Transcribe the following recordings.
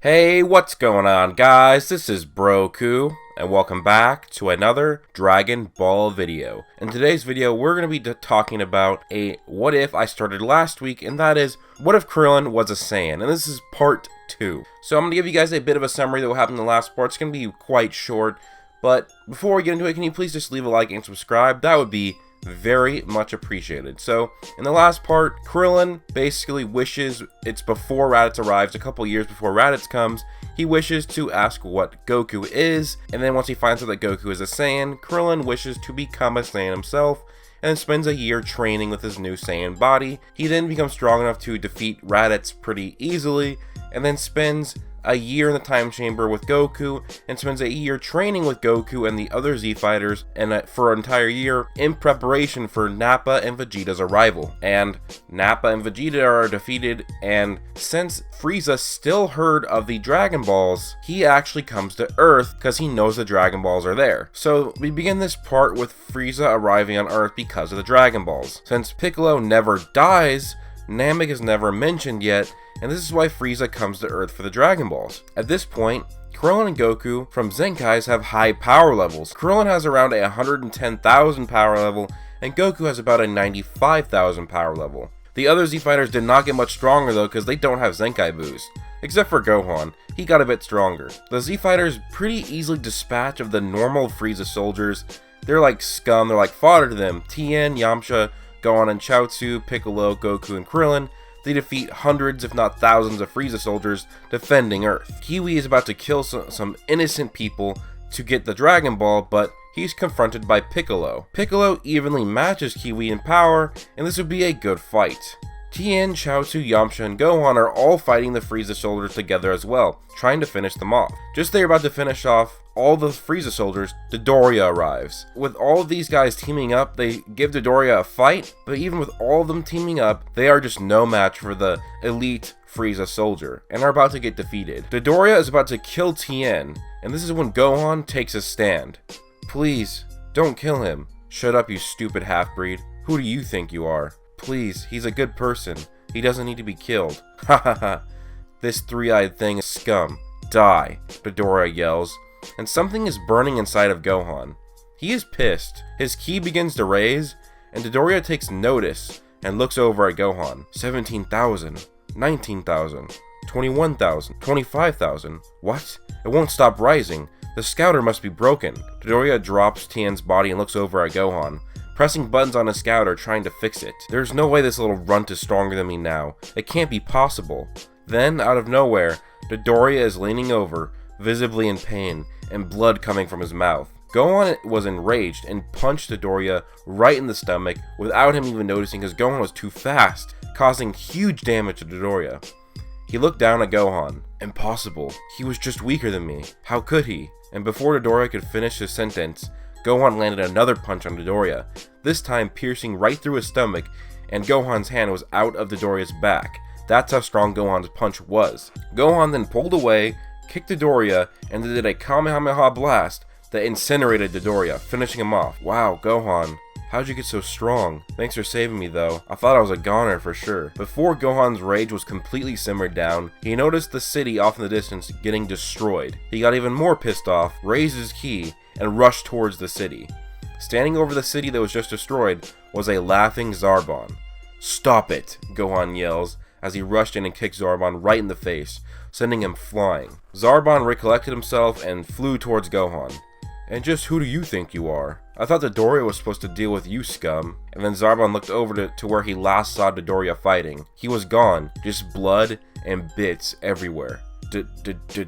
Hey, what's going on, guys? This is Broku, and welcome back to another Dragon Ball video. In today's video, we're going to be talking about a what if I started last week, and that is, what if Krillin was a Saiyan? And this is part 2. So I'm going to give you guys a bit of a summary of what happened in the last part. It's going to be quite short, but before we get into it, can you please just leave a like and subscribe? That would be very much appreciated. So in the last part, Krillin basically wishes, it's before Raditz arrives, a couple years before Raditz comes, he wishes to ask what Goku is, and then once he finds out that Goku is a Saiyan, Krillin wishes to become a Saiyan himself, and then spends a year training with his new Saiyan body. He then becomes strong enough to defeat Raditz pretty easily, and then spends a year in the time chamber with Goku, and spends a year training with Goku and the other Z fighters, and for an entire year in preparation for Nappa and Vegeta's arrival. And Nappa and Vegeta are defeated, and since Frieza still heard of the Dragon Balls, he actually comes to Earth because he knows the Dragon Balls are there. So we begin this part with Frieza arriving on Earth because of the Dragon Balls. Since Piccolo never dies, Namek is never mentioned yet, and this is why Frieza comes to Earth for the Dragon Balls. At this point, Krillin and Goku from Zenkai's have high power levels. Krillin has around a 110,000 power level, and Goku has about a 95,000 power level. The other Z fighters did not get much stronger though, because they don't have Zenkai boost. Except for Gohan, he got a bit stronger. The Z fighters pretty easily dispatch of the normal Frieza soldiers. They're like scum, they're like fodder to them. Tien, Yamcha, Gohan and Chaozu, Piccolo, Goku, and Krillin. They defeat hundreds if not thousands of Frieza soldiers defending Earth. Kiwi is about to kill some innocent people to get the Dragon Ball, but he's confronted by Piccolo. Piccolo evenly matches Kiwi in power, and this would be a good fight. Tien, Chaozu, Yamcha, and Gohan are all fighting the Frieza soldiers together as well, trying to finish them off. Just they're about to finish off all the Frieza soldiers, Doria arrives. With all of these guys teaming up, they give Doria a fight, but even with all of them teaming up, they are just no match for the elite Frieza soldier, and are about to get defeated. Doria is about to kill Tien, and this is when Gohan takes a stand. Please, don't kill him. Shut up, you stupid half-breed. Who do you think you are? Please, he's a good person. He doesn't need to be killed. Ha ha ha. This three-eyed thing is scum. Die, Doria yells. And something is burning inside of Gohan. He is pissed. His ki begins to raise, and Doria takes notice and looks over at Gohan. 17,000, 19,000, 21,000, 25,000. What? It won't stop rising. The scouter must be broken. Doria drops Tien's body and looks over at Gohan, pressing buttons on his scouter trying to fix it. There's no way this little runt is stronger than me now. It can't be possible. Then, out of nowhere, Doria is leaning over, visibly in pain, and blood coming from his mouth. Gohan was enraged and punched Doria right in the stomach without him even noticing, because Gohan was too fast, causing huge damage to Doria. He looked down at Gohan. Impossible. He was just weaker than me. How could he? And before Doria could finish his sentence, Gohan landed another punch on Doria, this time piercing right through his stomach, and Gohan's hand was out of Doria's back. That's how strong Gohan's punch was. Gohan then pulled away, kicked Doria, and did a Kamehameha blast that incinerated Doria, finishing him off. Wow, Gohan, how'd you get so strong? Thanks for saving me though. I thought I was a goner for sure. Before Gohan's rage was completely simmered down, he noticed the city off in the distance getting destroyed. He got even more pissed off, raised his ki, and rushed towards the city. Standing over the city that was just destroyed was a laughing Zarbon. Stop it, Gohan yells, as he rushed in and kicked Zarbon right in the face, sending him flying. Zarbon recollected himself and flew towards Gohan. And just who do you think you are? I thought Doria was supposed to deal with you, scum. And then Zarbon looked over to where he last saw Doria fighting. He was gone, just blood and bits everywhere.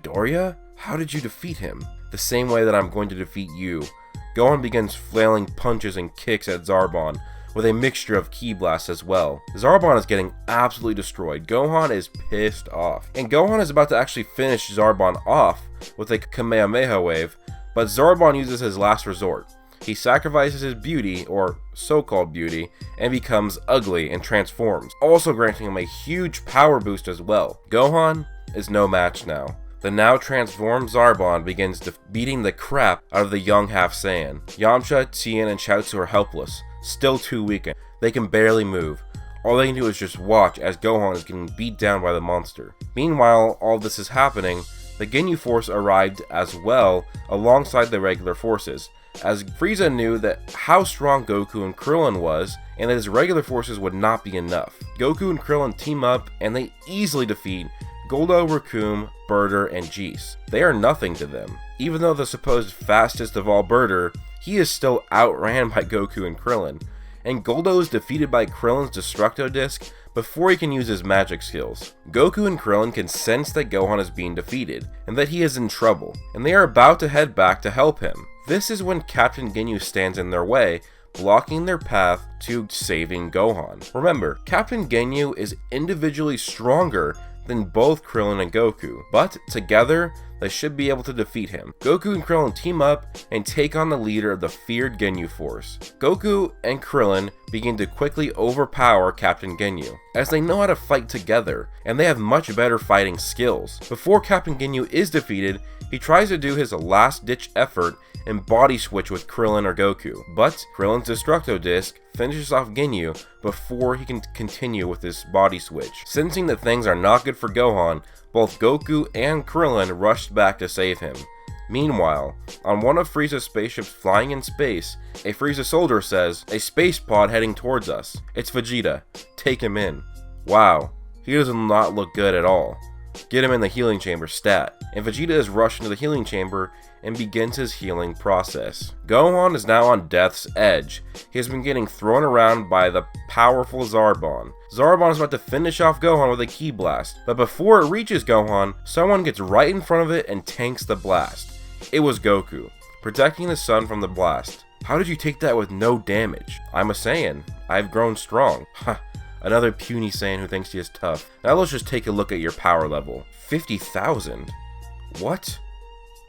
Doria? How did you defeat him? The same way that I'm going to defeat you. Gohan begins flailing punches and kicks at Zarbon, with a mixture of ki blasts as well. Zarbon is getting absolutely destroyed. Gohan is pissed off. And Gohan is about to actually finish Zarbon off with a Kamehameha wave, but Zarbon uses his last resort. He sacrifices his beauty, or so-called beauty, and becomes ugly and transforms, also granting him a huge power boost as well. Gohan is no match now. The now transformed Zarbon begins beating the crap out of the young half Saiyan. Yamcha, Tien, and Chaozu are helpless, still too weakened. They can barely move. All they can do is just watch as Gohan is getting beat down by the monster. Meanwhile, all this is happening, the Ginyu Force arrived as well alongside the regular forces, as Frieza knew that how strong Goku and Krillin was, and that his regular forces would not be enough. Goku and Krillin team up, and they easily defeat Guldo, Recoome, Birder, and Geese. They are nothing to them. Even though the supposed fastest of all Birder, he is still outran by Goku and Krillin, and Guldo is defeated by Krillin's Destructo Disc before he can use his magic skills. Goku and Krillin can sense that Gohan is being defeated, and that he is in trouble, and they are about to head back to help him. This is when Captain Ginyu stands in their way, blocking their path to saving Gohan. Remember, Captain Ginyu is individually stronger than both Krillin and Goku, but together, they should be able to defeat him. Goku and Krillin team up and take on the leader of the feared Ginyu Force. Goku and Krillin begin to quickly overpower Captain Ginyu, as they know how to fight together, and they have much better fighting skills. Before Captain Ginyu is defeated, he tries to do his last-ditch effort and body switch with Krillin or Goku, but Krillin's Destructo Disc finishes off Ginyu before he can continue with his body switch. Sensing that things are not good for Gohan, both Goku and Krillin rushed back to save him. Meanwhile, on one of Frieza's spaceships flying in space, a Frieza soldier says, "A space pod heading towards us. It's Vegeta. Take him in." Wow, he does not look good at all. Get him in the healing chamber stat. And Vegeta is rushed into the healing chamber and begins his healing process. Gohan is now on death's edge. He has been getting thrown around by the powerful Zarbon. Zarbon is about to finish off Gohan with a ki blast, but before it reaches Gohan, someone gets right in front of it and tanks the blast. It was Goku, protecting the sun from the blast. How did you take that with no damage? I'm a Saiyan. I've grown strong. Ha. Another puny Saiyan who thinks he is tough. Now let's just take a look at your power level. 50,000? What?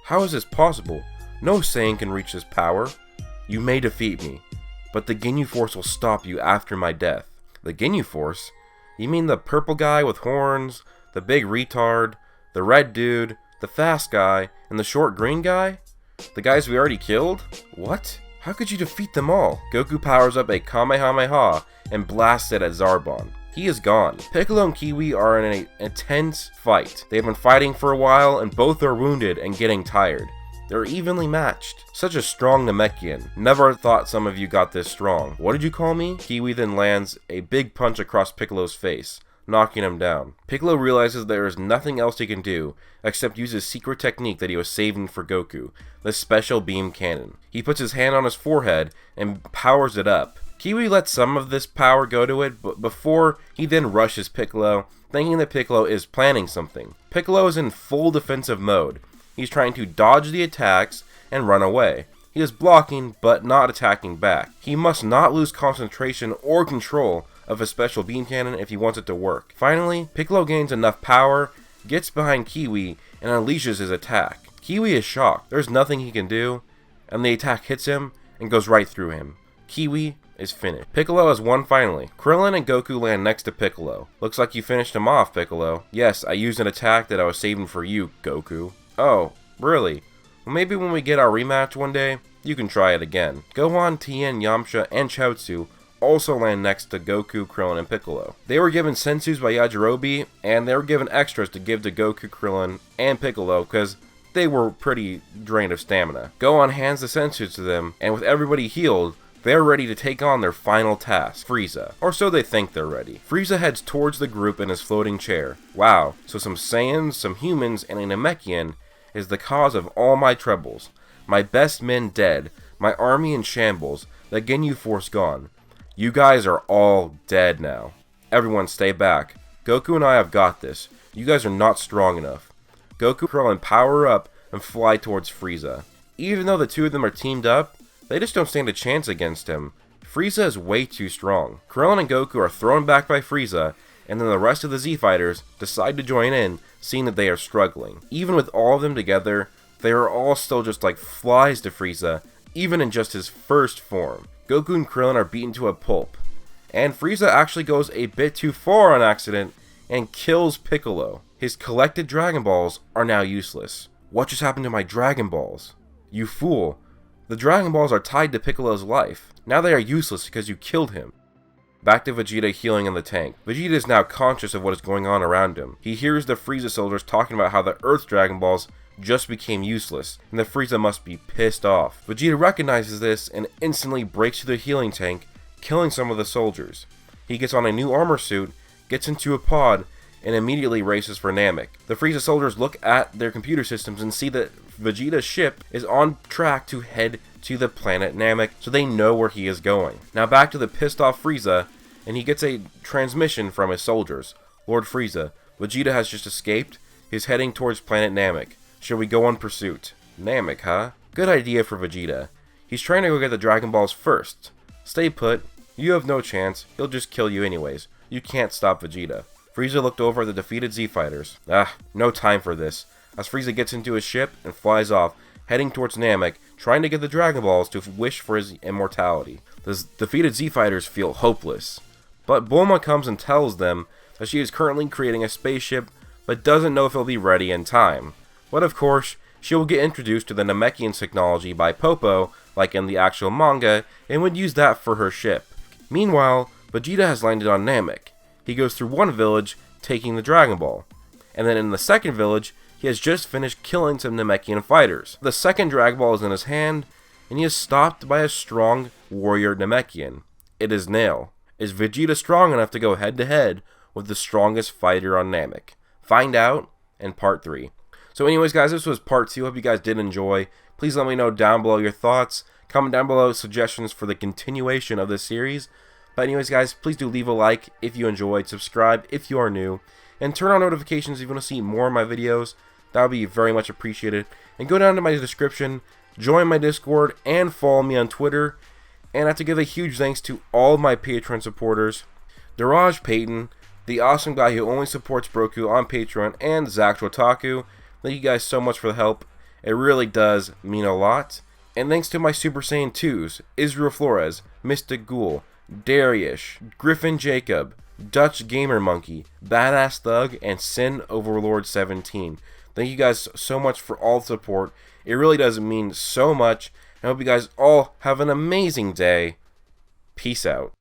How is this possible? No Saiyan can reach this power. You may defeat me, but the Ginyu Force will stop you after my death. The Ginyu Force? You mean the purple guy with horns, the big retard, the red dude, the fast guy, and the short green guy? The guys we already killed? What? How could you defeat them all? Goku powers up a Kamehameha and blasts it at Zarbon. He is gone. Piccolo and Kiwi are in an intense fight. They have been fighting for a while and both are wounded and getting tired. They're evenly matched. Such a strong Namekian. Never thought some of you got this strong. What did you call me? Kiwi then lands a big punch across Piccolo's face, knocking him down. Piccolo realizes there is nothing else he can do except use his secret technique that he was saving for Goku, the special beam cannon. He puts his hand on his forehead and powers it up. Kiwi lets some of this power go to it, but before he then rushes Piccolo, thinking that Piccolo is planning something. Piccolo is in full defensive mode. He's trying to dodge the attacks and run away. He is blocking, but not attacking back. He must not lose concentration or control of a special beam cannon if he wants it to work. Finally, Piccolo gains enough power, gets behind Kiwi, and unleashes his attack. Kiwi is shocked. There's nothing he can do, and the attack hits him and goes right through him. Kiwi is finished. Piccolo has won finally. Krillin and Goku land next to Piccolo. Looks like you finished him off, Piccolo. Yes, I used an attack that I was saving for you, Goku. Oh, really? Well, maybe when we get our rematch one day, you can try it again. Gohan, Tien, Yamcha, and Chaozu also land next to Goku, Krillin, and Piccolo. They were given sensus by Yajirobe, and they were given extras to give to Goku, Krillin, and Piccolo because they were pretty drained of stamina. Gohan hands the sensus to them, and with everybody healed, they're ready to take on their final task, Frieza. Or so they think they're ready. Frieza heads towards the group in his floating chair. Wow, so some Saiyans, some humans, and a Namekian is the cause of all my troubles. My best men dead, my army in shambles, the Ginyu Force gone. You guys are all dead now. Everyone stay back. Goku and I have got this. You guys are not strong enough. Goku, Krillin power up and fly towards Frieza. Even though the two of them are teamed up, they just don't stand a chance against him. Frieza is way too strong. Krillin and Goku are thrown back by Frieza, and then the rest of the Z Fighters decide to join in, seeing that they are struggling. Even with all of them together, they are all still just like flies to Frieza, even in just his first form. Goku and Krillin are beaten to a pulp, and Frieza actually goes a bit too far on accident and kills Piccolo. His collected Dragon Balls are now useless. What just happened to my Dragon Balls? You fool. The Dragon Balls are tied to Piccolo's life. Now they are useless because you killed him. Back to Vegeta healing in the tank. Vegeta is now conscious of what is going on around him. He hears the Frieza soldiers talking about how the Earth Dragon Balls just became useless, and that Frieza must be pissed off. Vegeta recognizes this and instantly breaks through the healing tank, killing some of the soldiers. He gets on a new armor suit, gets into a pod, and immediately races for Namek. The Frieza soldiers look at their computer systems and see that Vegeta's ship is on track to head to the planet Namek, so they know where he is going. Now back to the pissed off Frieza, and he gets a transmission from his soldiers. Lord Frieza, Vegeta has just escaped. He's heading towards planet Namek. Should we go on pursuit? Namek, huh? Good idea for Vegeta. He's trying to go get the Dragon Balls first. Stay put. You have no chance. He'll just kill you anyways. You can't stop Vegeta. Frieza looked over at the defeated Z fighters. No time for this. As Frieza gets into his ship and flies off, heading towards Namek, trying to get the Dragon Balls to wish for his immortality. The defeated Z fighters feel hopeless. But Bulma comes and tells them that she is currently creating a spaceship, but doesn't know if it'll be ready in time. But of course, she will get introduced to the Namekian technology by Popo, like in the actual manga, and would use that for her ship. Meanwhile, Vegeta has landed on Namek. He goes through one village, taking the Dragon Ball. And then in the second village, he has just finished killing some Namekian fighters. The second Dragon Ball is in his hand, and he is stopped by a strong warrior Namekian. It is Nail. Is Vegeta strong enough to go head to head with the strongest fighter on Namek? Find out in part 3. So anyways guys, this was part 2. Hope you guys did enjoy. Please let me know down below your thoughts. Comment down below suggestions for the continuation of this series. But anyways guys, please do leave a like if you enjoyed, subscribe if you are new, and turn on notifications if you want to see more of my videos. That would be very much appreciated. And go down to my description, join my Discord, and follow me on Twitter. And I have to give a huge thanks to all of my Patreon supporters. Daraj Payton, the awesome guy who only supports Broku on Patreon, and Zach Otaku. Thank you guys so much for the help. It really does mean a lot. And thanks to my Super Saiyan 2s, Israel Flores, Mystic Ghoul, Darius, Griffin Jacob, Dutch Gamer Monkey, Badass Thug, and Sin Overlord 17. Thank you guys so much for all the support. It really does mean so much. I hope you guys all have an amazing day. Peace out.